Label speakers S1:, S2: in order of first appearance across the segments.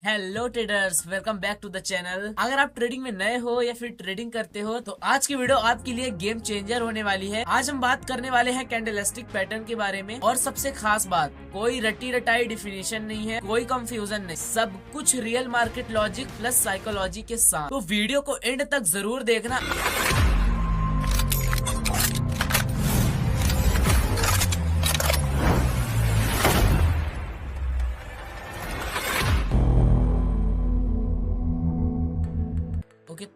S1: Hello traders, welcome back to the channel. अगर आप trading में नए हो या फिर ट्रेडिंग करते हो तो आज की वीडियो आपके लिए गेम चेंजर होने वाली है। आज हम बात करने वाले हैं कैंडलस्टिक पैटर्न के बारे में। और सबसे खास बात, कोई रटी रटाई डिफिनेशन नहीं है, कोई कंफ्यूजन नहीं, सब कुछ real market logic plus psychology के साथ। तो वीडियो को एंड तक जरूर देखना।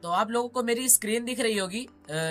S1: तो आप लोगों को मेरी स्क्रीन दिख रही होगी।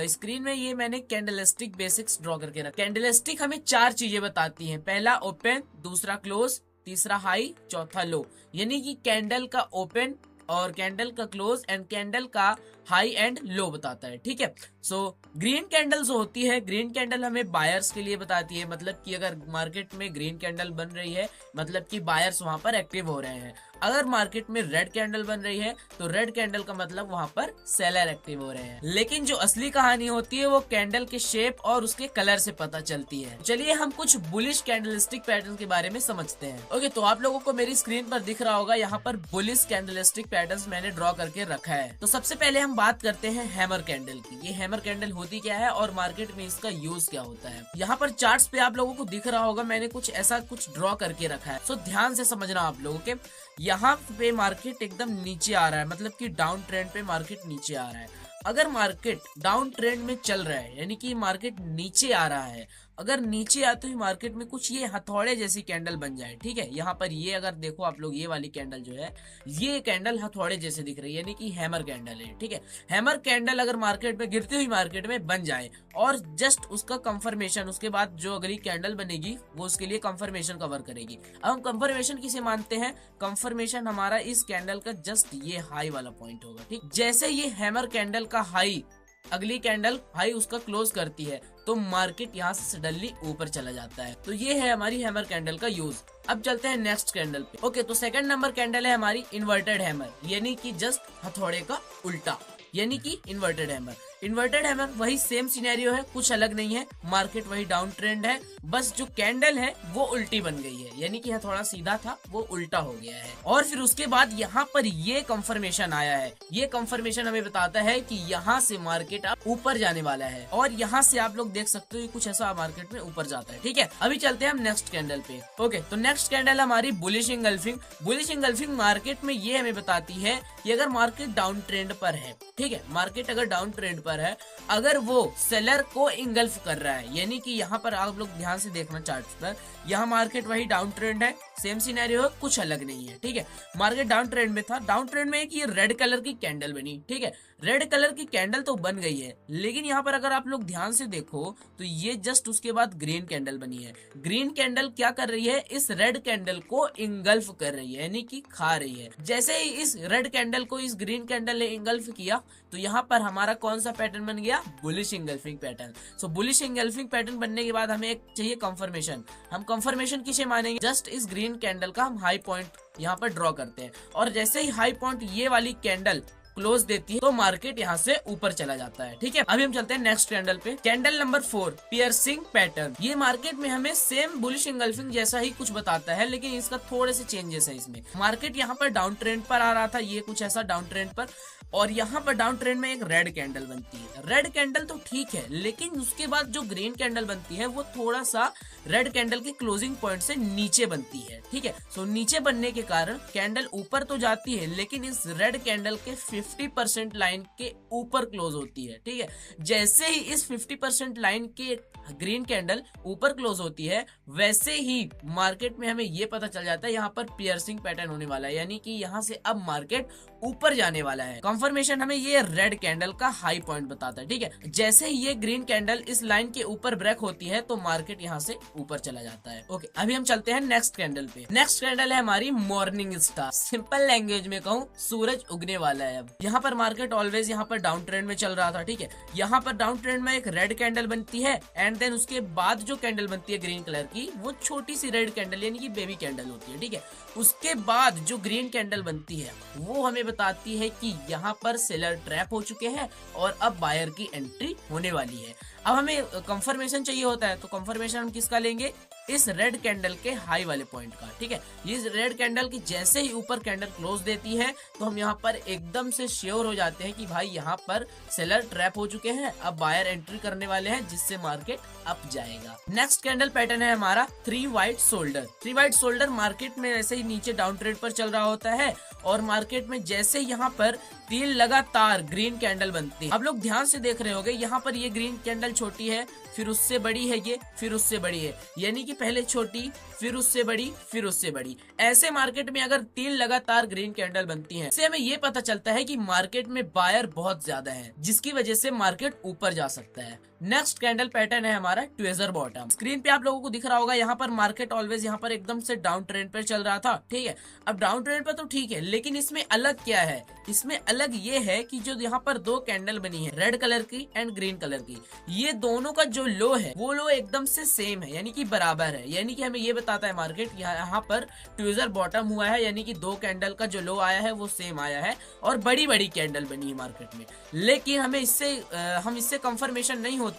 S1: स्क्रीन में ये मैंने कैंडलस्टिक बेसिक्स ड्रॉ करके रखा। कैंडलस्टिक हमें चार चीजें बताती हैं। पहला ओपन, दूसरा क्लोज, तीसरा हाई, चौथा लो। यानी कि कैंडल का ओपन और कैंडल का क्लोज एंड कैंडल का हाई एंड लो बताता है। ठीक है। सो ग्रीन कैंडल जो होती है, ग्रीन कैंडल हमें बायर्स के लिए बताती है। मतलब कि अगर मार्केट में ग्रीन कैंडल बन रही है मतलब कि बायर्स वहां पर एक्टिव हो रहे हैं। अगर मार्केट में रेड कैंडल बन रही है तो रेड कैंडल का मतलब वहां पर सेलर एक्टिव हो रहे हैं। लेकिन जो असली कहानी होती है वो कैंडल के शेप और उसके कलर से पता चलती है। चलिए हम कुछ बुलिश कैंडलस्टिक पैटर्न के बारे में समझते हैं। ओके, तो आप लोगों को मेरी स्क्रीन पर दिख रहा होगा, यहाँ पर बुलिश कैंडलस्टिक पैटर्न मैंने ड्रॉ करके रखा है। तो सबसे पहले हम बात करते हैं हैमर कैंडल की। ये हैमर कैंडल होती क्या है और मार्केट में इसका यूज क्या होता है। यहाँ पर चार्ट्स पे आप लोगों को दिख रहा होगा, मैंने कुछ ऐसा कुछ ड्रॉ करके रखा है। सो ध्यान से समझना आप लोगों के। यहाँ पे मार्केट एकदम नीचे आ रहा है, मतलब कि डाउन ट्रेंड पे मार्केट नीचे आ रहा है। अगर मार्केट डाउन ट्रेंड में चल रहा है यानी कि मार्केट नीचे आ रहा है, अगर नीचे आते हुए मार्केट में कुछ ये हथौड़े जैसी कैंडल बन जाए। ठीक है, यहाँ पर ये अगर देखो आप लोग, ये वाली कैंडल जो है ये कैंडल हथौड़े जैसे दिख रही है, यानी कि हैमर कैंडल है। ठीक है, हैमर कैंडल अगर मार्केट में गिरती हुई मार्केट में बन जाए और जस्ट उसका कंफर्मेशन, उसके बाद जो अगली कैंडल बनेगी वो उसके लिए कंफर्मेशन कवर करेगी। अब हम कंफर्मेशन किसे मानते हैं? कंफर्मेशन हमारा इस कैंडल का जस्ट ये हाई वाला पॉइंट होगा। ठीक, जैसे ये हैमर कैंडल का हाई अगली कैंडल हाई उसका क्लोज करती है तो मार्केट यहाँ से सडनली ऊपर चला जाता है। तो ये है हमारी हैमर कैंडल का यूज। अब चलते हैं नेक्स्ट कैंडल पे। ओके, तो सेकंड नंबर कैंडल है हमारी इन्वर्टेड हैमर, यानी कि जस्ट हथौड़े का उल्टा, यानी कि इन्वर्टेड हैमर। इन्वर्टेड हैमर वही सेम सिनेरियो है, कुछ अलग नहीं है। मार्केट वही डाउन ट्रेंड है, बस जो कैंडल है वो उल्टी बन गई है, यानी कि थोड़ा सीधा था वो उल्टा हो गया है। और फिर उसके बाद यहाँ पर ये कंफर्मेशन आया है। ये कंफर्मेशन हमें बताता है कि यहाँ से मार्केट अब ऊपर जाने वाला है और यहाँ से आप लोग देख सकते हो कुछ ऐसा मार्केट में ऊपर जाता है। ठीक है, अभी चलते हैं हम नेक्स्ट कैंडल पे। ओके, तो नेक्स्ट कैंडल हमारी bullish engulfing. Bullish engulfing market में ये हमें बताती है कि अगर मार्केट डाउन ट्रेंड पर है, ठीक है, मार्केट अगर डाउन ट्रेंड पर है, अगर वो सेलर को इंगल्फ कर रहा है, यानी कि यहाँ पर आप लोग ध्यान से देखना चार्ट पर, यहाँ मार्केट वही डाउन ट्रेंड है, सेम सिनेरियो है, कुछ अलग नहीं है। ठीक है, मार्केट डाउन ट्रेंड में था, डाउन ट्रेंड में एक ये रेड कलर की कैंडल बनी। ठीक है, रेड कलर की कैंडल तो बन गई है, लेकिन यहाँ पर अगर आप लोग ध्यान से देखो तो ये जस्ट उसके बाद ग्रीन कैंडल बनी है। ग्रीन कैंडल क्या कर रही है? इस रेड कैंडल को इंगल्फ कर रही है, यानी कि खा रही है। जैसे ही इस रेड कैंडल को इस ग्रीन कैंडल ने इंगल्फ किया तो यहाँ पर हमारा कौन सा पैटर्न बन गया? Bullish engulfing pattern. So bullish engulfing pattern बनने के बाद हमें एक चाहिए कंफर्मेशन। हम कंफर्मेशन किसे मानेंगे? जस्ट इस ग्रीन कैंडल का हम हाई पॉइंट यहाँ पर ड्रॉ करते हैं और जैसे ही हाई पॉइंट ये वाली कैंडल क्लोज देती है तो मार्केट यहाँ से ऊपर चला जाता है। ठीक है, अभी हम चलते हैं नेक्स्ट कैंडल पे। Candle number 4, piercing pattern. ये मार्केट में हमें सेम बुलिश इंगल्फिंग जैसा ही कुछ बताता है, लेकिन इसका थोड़े से चेंजेस है इसमें। मार्केट यहाँ पर डाउन ट्रेंड पर आ रहा था, ये कुछ ऐसा डाउन ट्रेंड पर, और यहाँ पर डाउन ट्रेंड में एक रेड कैंडल बनती है। रेड कैंडल तो ठीक है, लेकिन उसके बाद जो ग्रीन कैंडल बनती है वो थोड़ा सा रेड कैंडल के क्लोजिंग पॉइंट से नीचे बनती है। ठीक है, सो नीचे बनने के कारण कैंडल ऊपर तो जाती है, लेकिन इस रेड कैंडल के 50% लाइन के ऊपर क्लोज होती है। ठीक है, जैसे ही इस 50% लाइन के ग्रीन कैंडल ऊपर क्लोज होती है, वैसे ही मार्केट में हमें ये पता चल जाता है यहाँ पर पियर्सिंग पैटर्न होने वाला है, यानी कि यहाँ से अब मार्केट ऊपर जाने वाला है। कंफर्मेशन हमें ये रेड कैंडल का हाई पॉइंट बताता है। ठीक है, जैसे ही ये ग्रीन कैंडल इस लाइन के ऊपर ब्रेक होती है तो मार्केट यहाँ से ऊपर चला जाता है। ओके, अभी हम चलते हैं नेक्स्ट कैंडल पे। नेक्स्ट कैंडल है हमारी मॉर्निंग स्टार। सिंपल लैंग्वेज में कहूँ, सूरज उगने वाला है। अब यहाँ पर मार्केट ऑलवेज यहाँ पर डाउन ट्रेंड में चल रहा था। ठीक है, यहाँ पर डाउन ट्रेंड में एक रेड कैंडल बनती है एंड देन उसके बाद जो कैंडल बनती है ग्रीन कलर की, वो छोटी सी रेड कैंडल यानी कि बेबी कैंडल होती है। ठीक है, उसके बाद जो ग्रीन कैंडल बनती है वो हमें बताती है कि यहाँ पर सेलर ट्रैप हो चुके हैं और अब बायर की एंट्री होने वाली है। अब हमें कंफर्मेशन चाहिए होता है, तो कंफर्मेशन हम किसका लेंगे? इस रेड कैंडल के हाई वाले पॉइंट का। ठीक है, ये रेड कैंडल की जैसे ही ऊपर कैंडल क्लोज देती है तो हम यहाँ पर एकदम से श्योर हो जाते हैं कि भाई यहाँ पर सेलर ट्रैप हो चुके हैं, अब बायर एंट्री करने वाले हैं, जिससे मार्केट अप जाएगा। नेक्स्ट कैंडल पैटर्न है हमारा 3 white shoulder. 3 white shoulder market में ऐसे ही नीचे डाउन ट्रेड पर चल रहा होता है और मार्केट में जैसे यहाँ पर 3 लगातार ग्रीन कैंडल बनती है। आप लोग ध्यान से देख रहे होंगे, यहाँ पर ये ग्रीन कैंडल छोटी है, फिर उससे बड़ी है ये, फिर उससे बड़ी है, यानी कि पहले छोटी, फिर उससे बड़ी, फिर उससे बड़ी। ऐसे मार्केट में अगर 3 लगातार ग्रीन कैंडल बनती हैं, इससे हमें ये पता चलता है कि मार्केट में बायर बहुत ज्यादा है, जिसकी वजह से मार्केट ऊपर जा सकता है। नेक्स्ट कैंडल पैटर्न है हमारा ट्विजर बॉटम। स्क्रीन पे आप लोगों को दिख रहा होगा, यहाँ पर मार्केट ऑलवेज यहाँ पर एकदम से डाउन ट्रेंड पर चल रहा था। ठीक है, अब डाउन ट्रेंड पर तो ठीक है, लेकिन इसमें अलग क्या है? इसमें अलग ये है कि जो यहाँ पर 2 कैंडल बनी है, रेड कलर की एंड ग्रीन कलर की, ये दोनों का जो लो है वो लो एकदम से सेम है, यानी कि बराबर है। यानी कि हमें ये बताता है मार्केट यहाँ पर ट्विजर बॉटम हुआ है, यानी कि 2 कैंडल का जो लो आया है वो सेम आया है और बड़ी बड़ी कैंडल बनी है मार्केट में। लेकिन हमें इससे कंफर्मेशन नहीं होते,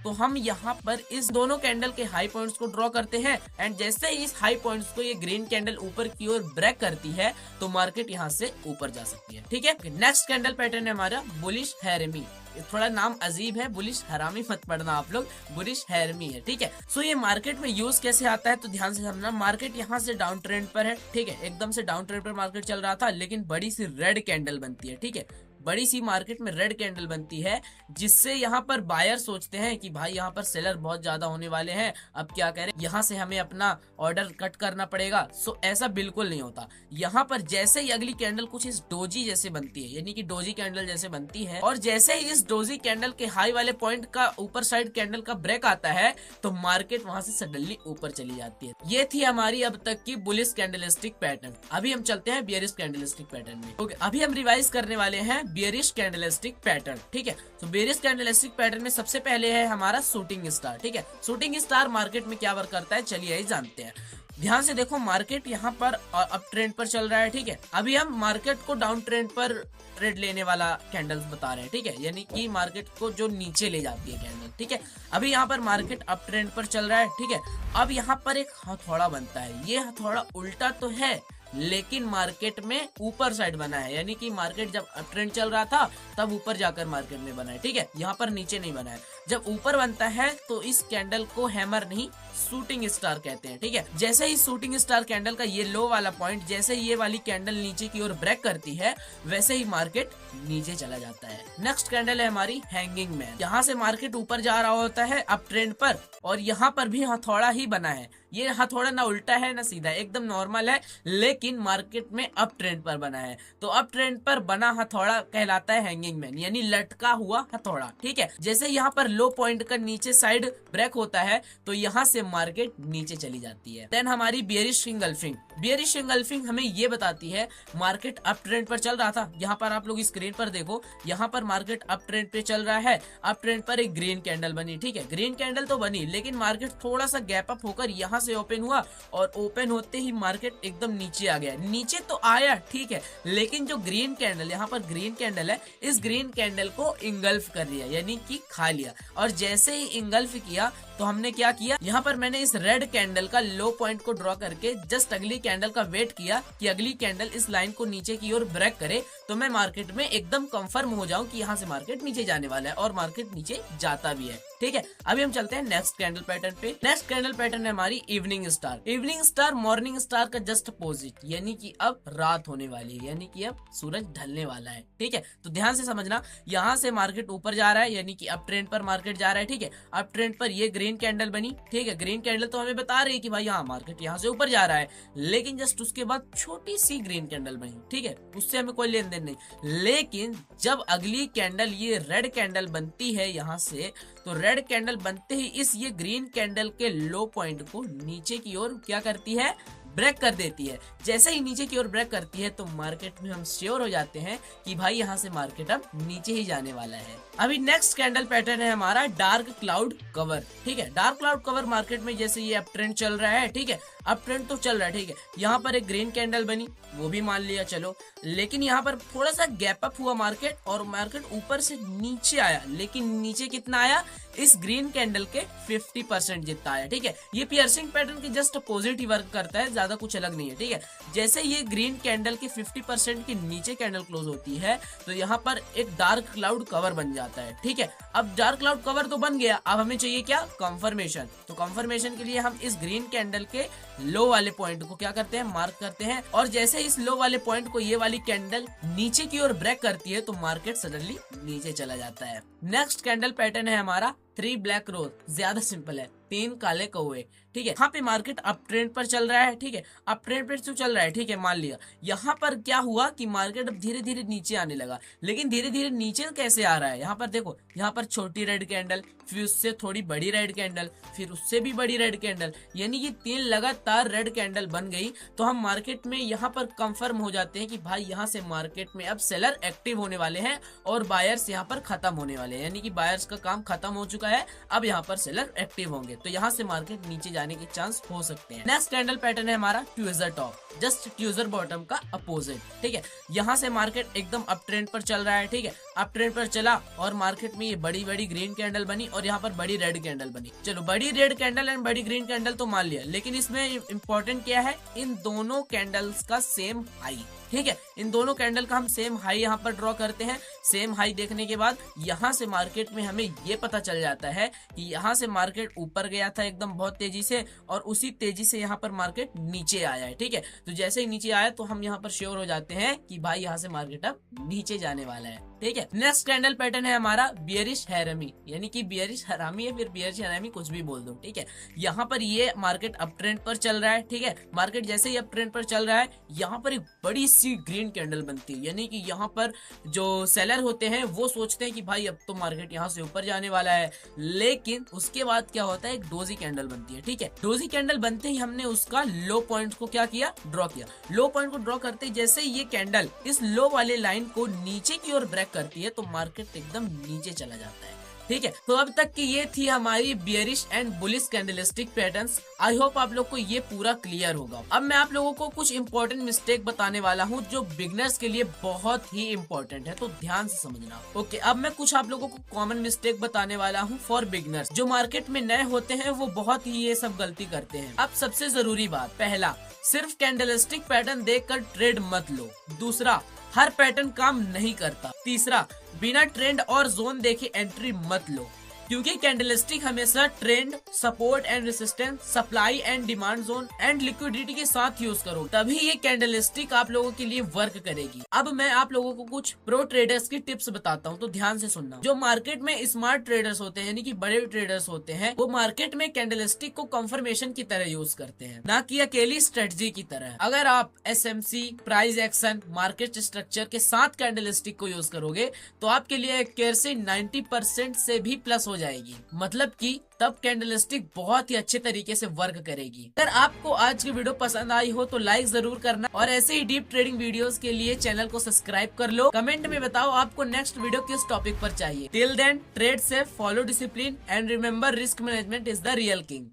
S1: तो हम यहाँ पर इस दोनों कैंडल के हाई पॉइंट्स को ड्रॉ करते हैं एंड जैसे ही इस हाई पॉइंट्स को ये ग्रीन कैंडल ऊपर की ओर ब्रेक करती है तो मार्केट यहाँ से ऊपर जा सकती है। ठीक है, नेक्स्ट कैंडल पैटर्न है हमारा बुलिश हैरमी। थोड़ा नाम अजीब है, बुलिश हरामी मत पढ़ना आप लोग, बुलिश हैरमी है। ठीक है, सो ये मार्केट में यूज कैसे आता है तो ध्यान से समझना। मार्केट यहाँ से डाउन ट्रेंड पर है, ठीक है, एकदम से डाउन ट्रेंड पर मार्केट चल रहा था, लेकिन बड़ी सी रेड कैंडल बनती है। ठीक है, बड़ी सी मार्केट में रेड कैंडल बनती है, जिससे यहाँ पर बायर सोचते हैं कि भाई यहाँ पर सेलर बहुत ज्यादा होने वाले हैं, अब क्या करें, यहाँ से हमें अपना ऑर्डर कट करना पड़ेगा। सो ऐसा बिल्कुल नहीं होता। यहाँ पर जैसे ही अगली कैंडल कुछ इस डोजी जैसे बनती है, यानी कि डोजी कैंडल जैसे बनती है, और जैसे ही इस डोजी कैंडल के हाई वाले पॉइंट का ऊपर साइड कैंडल का ब्रेक आता है तो मार्केट वहां से सडनली ऊपर चली जाती है। ये थी हमारी अब तक की बुलिश कैंडलस्टिक पैटर्न। अभी हम चलते हैं बियरिश कैंडलस्टिक पैटर्न में। ओके, अभी हम रिवाइज करने वाले हैं बियरिश कैंडलस्टिक पैटर्न। ठीक है, तो बियरिश कैंडलस्टिक पैटर्न में सबसे पहले है हमारा शूटिंग स्टार। ठीक है, शूटिंग स्टार मार्केट में क्या वर्क करता है, चलिए यही जानते हैं। ध्यान से देखो, मार्केट यहाँ पर अप ट्रेंड पर चल रहा है। ठीक है, अभी हम मार्केट को डाउन ट्रेंड पर ट्रेड लेने वाला कैंडल्स बता रहे हैं। ठीक है, यानी कि मार्केट को जो नीचे ले जाती है कैंडल। ठीक है, अभी यहाँ पर मार्केट अप ट्रेंड पर चल रहा है। ठीक है, अब यहाँ पर एक हथौड़ा बनता है, ये हथौड़ा उल्टा तो है लेकिन मार्केट में ऊपर साइड बना है, यानी कि मार्केट जब अप ट्रेंड चल रहा था तब ऊपर जाकर मार्केट में बना है। ठीक है, यहाँ पर नीचे नहीं बना है। जब ऊपर बनता है तो इस कैंडल को हैमर नहीं शूटिंग स्टार कहते हैं। ठीक है, जैसे ही शूटिंग स्टार कैंडल का ये लो वाला पॉइंट, जैसे ये वाली कैंडल नीचे की ओर ब्रेक करती है, वैसे ही मार्केट नीचे चला जाता है। नेक्स्ट कैंडल है हमारी हैंगिंग मैन। यहाँ से मार्केट ऊपर जा रहा होता है अप ट्रेंड पर, और यहाँ पर भी हथौड़ा ही बना है। ये हथौड़ा ना उल्टा है ना सीधा, एकदम नॉर्मल है, लेकिन मार्केट में अप ट्रेंड पर बना है। तो अप ट्रेंड पर बना हथौड़ा कहलाता है हैंगिंग मैन, यानी लटका हुआ हथौड़ा। ठीक है, जैसे यहाँ पर लो पॉइंट का नीचे साइड ब्रेक होता है तो यहाँ से मार्केट नीचे चली जाती है। देन हमारी बियरिश इंगल्फिंग। बियरिश इंगल्फिंग हमें ये बताती है मार्केट अप ट्रेंड पर चल रहा था। यहाँ पर आप लोग स्क्रीन पर देखो, यहाँ पर मार्केट अप ट्रेंड पे चल रहा है, अप ट्रेंड पर एक ग्रीन कैंडल बनी। ठीक है, ग्रीन कैंडल तो बनी, लेकिन मार्केट थोड़ा सा गैप अप होकर यहाँ से ओपन हुआ, और ओपन होते ही मार्केट एकदम नीचे आ गया। नीचे तो आया ठीक है, लेकिन जो ग्रीन कैंडल, यहाँ पर ग्रीन कैंडल है, इस ग्रीन कैंडल को इंगल्फ कर लिया, यानी कि खा लिया। और जैसे ही इंगल्फ किया तो हमने क्या किया, यहाँ पर मैंने इस रेड कैंडल का लो पॉइंट को ड्रॉ करके जस्ट अगली कैंडल का वेट किया कि अगली कैंडल इस लाइन को नीचे की ओर ब्रेक करे, तो मैं मार्केट में एकदम कंफर्म हो जाऊं कि यहाँ से मार्केट नीचे जाने वाला है, और मार्केट नीचे जाता भी है। ठीक है, अभी हम चलते हैं नेक्स्ट कैंडल पैटर्न पे। नेक्स्ट कैंडल पैटर्न है हमारी evening star. Evening star morning star का जस्ट अपोजिट, यानी कि अब रात होने वाली है, यानी कि अब सूरज ढलने वाला है। ठीक है, तो ध्यान से समझना, यहाँ से मार्केट ऊपर जा रहा है, यानी कि अप ट्रेंड पर मार्केट जा रहा है। ठीक है, अप ट्रेंड पर ये ग्रीन कैंडल बनी। ठीक है, ग्रीन कैंडल तो हमें बता रही है कि भाई यहाँ मार्केट यहाँ से ऊपर जा रहा है, लेकिन जस्ट उसके बाद छोटी सी ग्रीन कैंडल बनी। ठीक है, उससे हमें कोई लेन देन नहीं, लेकिन जब अगली कैंडल ये रेड कैंडल बनती है यहाँ से, तो रेड कैंडल बनते ही इस ये ग्रीन कैंडल के लो पॉइंट को नीचे की ओर क्या करती है, ब्रेक कर देती है। जैसे ही नीचे की ओर ब्रेक करती है तो मार्केट में हम श्योर हो जाते हैं कि भाई यहाँ से मार्केट अब नीचे ही जाने वाला है। अभी नेक्स्ट कैंडल पैटर्न है हमारा डार्क क्लाउड कवर। ठीक है, डार्क क्लाउड कवर मार्केट में जैसे ये अप ट्रेंड चल रहा है, ठीक है, अप ट्रेंड तो चल रहा है, ठीक है, यहाँ पर एक ग्रीन कैंडल बनी, वो भी मान लिया चलो, लेकिन यहाँ पर थोड़ा सा गैप अप हुआ मार्केट और मार्केट ऊपर से नीचे आया, लेकिन नीचे कितना आया, इस ग्रीन कैंडल के 50% जितना आया। ठीक है, ये पियर्सिंग पैटर्न के जस्ट अपोजिट ही वर्क करता है, ज्यादा कुछ अलग नहीं है। ठीक है, जैसे ये ग्रीन कैंडल के 50% के नीचे कैंडल क्लोज होती है तो यहाँ पर एक डार्क क्लाउड कवर बन जाता है। ठीक है, अब डार्क क्लाउड कवर तो बन गया, अब हमें चाहिए क्या, कंफर्मेशन। तो कंफर्मेशन के लिए हम इस ग्रीन कैंडल के लो वाले पॉइंट को क्या करते हैं, मार्क करते हैं, और जैसे इस लो वाले पॉइंट को ये वाली कैंडल नीचे की ओर ब्रेक करती है तो मार्केट सडनली नीचे चला जाता है। नेक्स्ट कैंडल पैटर्न है हमारा 3 ब्लैक रोज। ज्यादा सिंपल है, 3 काले कौवे। ठीक है, यहाँ पे मार्केट अप ट्रेंड पर चल रहा है। ठीक है, अप ट्रेंड पर तो चल रहा है, ठीक है, मान लिया। यहाँ पर क्या हुआ कि मार्केट अब धीरे धीरे नीचे आने लगा, लेकिन धीरे धीरे नीचे कैसे आ रहा है, यहाँ पर देखो, यहाँ पर छोटी रेड कैंडल, फिर उससे थोड़ी बड़ी रेड कैंडल, फिर उससे भी बड़ी रेड कैंडल, यानी कि 3 लगातार रेड कैंडल बन गई। तो हम मार्केट में यहाँ पर कंफर्म हो जाते हैं कि भाई यहाँ से मार्केट में अब सेलर एक्टिव होने वाले हैं और बायर्स यहाँ पर खत्म होने वाले हैं, यानी कि बायर्स का काम खत्म हो चुका है, अब यहाँ पर सेलर एक्टिव होंगे, तो यहाँ से मार्केट नीचे जाने के चांस हो सकते हैं। नेक्स्ट कैंडल पैटर्न है हमारा ट्यूजर टॉप, जस्ट ट्यूजर बॉटम का अपोजिट। ठीक है, यहाँ से मार्केट एकदम अप ट्रेंड पर चल रहा है। ठीक है, अप ट्रेंड पर चला और मार्केट में ये बड़ी बड़ी ग्रीन कैंडल बनी और यहाँ पर बड़ी रेड कैंडल बनी। चलो, बड़ी रेड कैंडल एंड बड़ी ग्रीन कैंडल तो मान लिया, लेकिन इसमें इंपॉर्टेंट क्या है, इन दोनों कैंडल्स का सेम हाई। ठीक है, इन दोनों कैंडल का हम सेम हाई यहाँ पर ड्रॉ करते हैं। सेम हाई देखने के बाद यहाँ से मार्केट में हमें ये पता चल जाता है कि यहाँ से मार्केट ऊपर गया था एकदम बहुत तेजी से और उसी तेजी से यहाँ पर मार्केट नीचे आया है। ठीक है, तो जैसे ही नीचे आया तो हम यहाँ पर श्योर हो जाते हैं कि भाई यहाँ से मार्केट अब नीचे जाने वाला है। ठीक है, नेक्स्ट कैंडल पैटर्न है हमारा बियरिश हैरामी, यानी कि बियरिश हरामी है, फिर बियरिश हैरामी कुछ भी बोल दो। ठीक है, यहाँ पर ये मार्केट अप ट्रेंड पर चल रहा है। ठीक है, मार्केट जैसे ही अप ट्रेंड पर चल रहा है, यहाँ पर एक बड़ी सी ग्रीन कैंडल बनती है, यानी कि यहाँ पर जो सेलर होते हैं वो सोचते हैं कि भाई अब तो मार्केट यहाँ से ऊपर जाने वाला है, लेकिन उसके बाद क्या होता है, एक डोजी कैंडल बनती है। ठीक है, डोजी कैंडल बनते ही हमने उसका लो पॉइंट को क्या किया, ड्रॉ किया। लो पॉइंट को ड्रॉ करते ही जैसे ये कैंडल इस लो वाले लाइन को नीचे की ओर ब्रेक करती है तो मार्केट एकदम नीचे चला जाता है। ठीक है, तो अब तक की ये थी हमारी bearish and bullish candlestick patterns. I hope आप लोग को ये पूरा क्लियर होगा। अब मैं आप लोगों को कुछ इंपॉर्टेंट मिस्टेक बताने वाला हूँ जो बिगनर्स के लिए बहुत ही इंपॉर्टेंट है, तो ध्यान से समझना। ओके, अब मैं कुछ आप लोगों को कॉमन मिस्टेक बताने वाला हूँ फॉर बिगनर्स। जो मार्केट में नए होते हैं वो बहुत ही ये सब गलती करते हैं। अब सबसे जरूरी बात, पहला, सिर्फ कैंडलस्टिक पैटर्न देखकर ट्रेड मत लो। दूसरा, हर पैटर्न काम नहीं करता। तीसरा, बिना ट्रेंड और जोन देखे एंट्री मत लो, क्योंकि कैंडलस्टिक हमेशा trend, support and resistance, supply and demand zone and liquidity के साथ यूज करो, तभी ये कैंडलस्टिक आप लोगों के लिए वर्क करेगी। अब मैं आप लोगों को कुछ प्रो ट्रेडर्स की टिप्स बताता हूँ, तो ध्यान से सुनना। जो मार्केट में स्मार्ट ट्रेडर्स होते हैं, यानी कि बड़े ट्रेडर्स होते हैं, वो मार्केट में कैंडलस्टिक को कंफर्मेशन की तरह यूज करते हैं, ना कि अकेली स्ट्रेटजी की तरह। अगर आप SMC, price action, market structure के साथ कैंडलस्टिक को यूज करोगे तो आपके लिए एक्यूरेसी 90% से भी प्लस हो जाएगी, मतलब कि तब कैंडलस्टिक बहुत ही अच्छे तरीके से वर्क करेगी। अगर आपको आज की वीडियो पसंद आई हो तो लाइक जरूर करना और ऐसे ही डीप ट्रेडिंग वीडियोस के लिए चैनल को सब्सक्राइब कर लो। कमेंट में बताओ आपको नेक्स्ट वीडियो किस टॉपिक पर चाहिए। Till then, trade safe, follow discipline and remember, risk management is the real king.